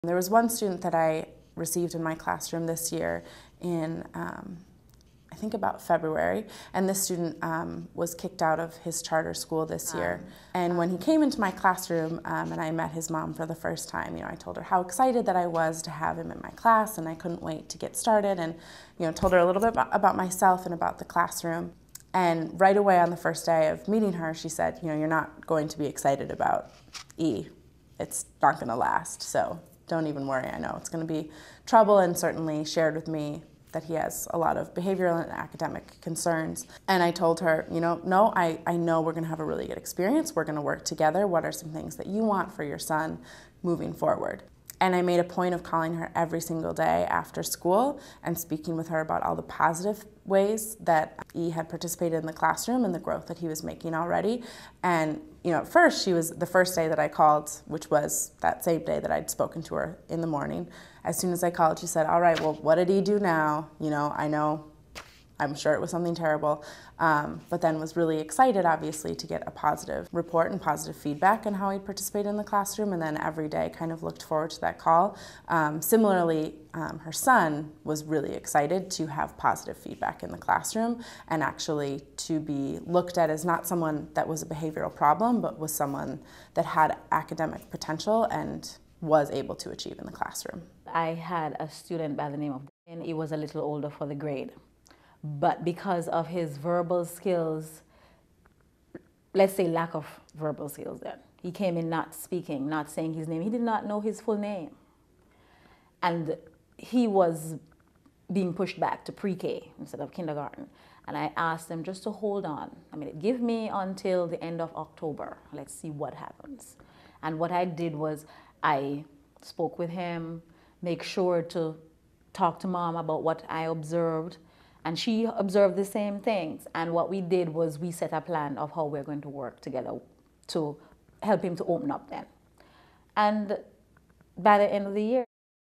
There was one student that I received in my classroom this year in, I think about February, and this student was kicked out of his charter school this year. And when he came into my classroom and I met his mom for the first time, I told her how excited that I was to have him in my class, and I couldn't wait to get started, and told her a little bit about myself and about the classroom. And right away on the first day of meeting her, she said, you're not going to be excited about E. It's not going to last, so don't even worry. I know it's going to be trouble, and certainly shared with me that he has a lot of behavioral and academic concerns. And I told her, no, I know we're going to have a really good experience. We're going to work together. What are some things that you want for your son moving forward? And I made a point of calling her every single day after school and speaking with her about all the positive ways that E had participated in the classroom and the growth that he was making already. And at first, she was the first day that I called, which was that same day that I'd spoken to her in the morning. As soon as I called, she said, all right, well, what did he do now? I'm sure it was something terrible, but then was really excited, obviously, to get a positive report and positive feedback on how he participated in the classroom, and then every day kind of looked forward to that call. Similarly, her son was really excited to have positive feedback in the classroom and actually to be looked at as not someone that was a behavioral problem, but was someone that had academic potential and was able to achieve in the classroom. I had a student by the name of Dan. He was a little older for the grade. But because of his verbal skills, let's say lack of verbal skills then, he came in not speaking, not saying his name. He did not know his full name. And he was being pushed back to pre-K instead of kindergarten. And I asked him just to hold on. Give me until the end of October. Let's see what happens. And what I did was I spoke with him, make sure to talk to Mom about what I observed. And she observed the same things. And what we did was we set a plan of how we're going to work together to help him to open up then. And by the end of the year,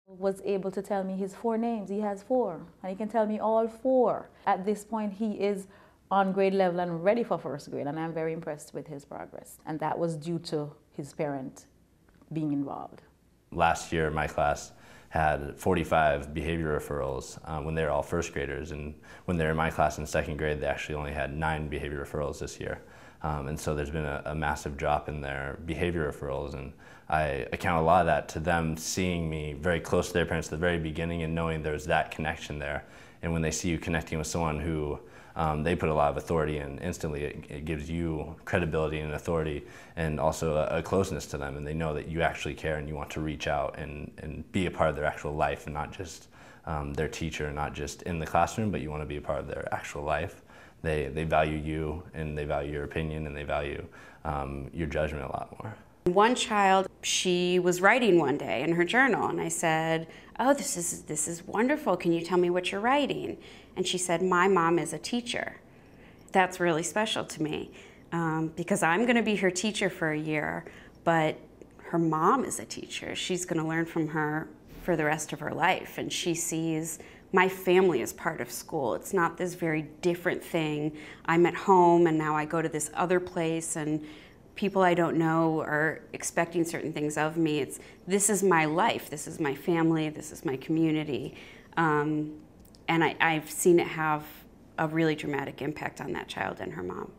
he was able to tell me his 4 names. He has 4, and he can tell me all 4. At this point, he is on grade level and ready for first grade, and I'm very impressed with his progress. And that was due to his parent being involved. Last year, my class had 45 behavior referrals when they were all first graders, and when they were in my class in second grade, they actually only had 9 behavior referrals this year. And so there's been a massive drop in their behavior referrals, and I account a lot of that to them seeing me very close to their parents at the very beginning and knowing there's that connection there. And when they see you connecting with someone who they put a lot of authority in, instantly it gives you credibility and authority, and also a closeness to them, and they know that you actually care and you want to reach out and be a part of their actual life and not just their teacher, not just in the classroom, but you want to be a part of their actual life. They value you, and they value your opinion, and they value your judgment a lot more. One child, she was writing one day in her journal, and I said, oh, this is wonderful. Can you tell me what you're writing? And she said, my mom is a teacher. That's really special to me because I'm going to be her teacher for a year, but her mom is a teacher. She's going to learn from her for the rest of her life, and she sees my family as part of school. It's not this very different thing. I'm at home, and now I go to this other place, and people I don't know are expecting certain things of me. This is my life, this is my family, this is my community. And I've seen it have a really dramatic impact on that child and her mom.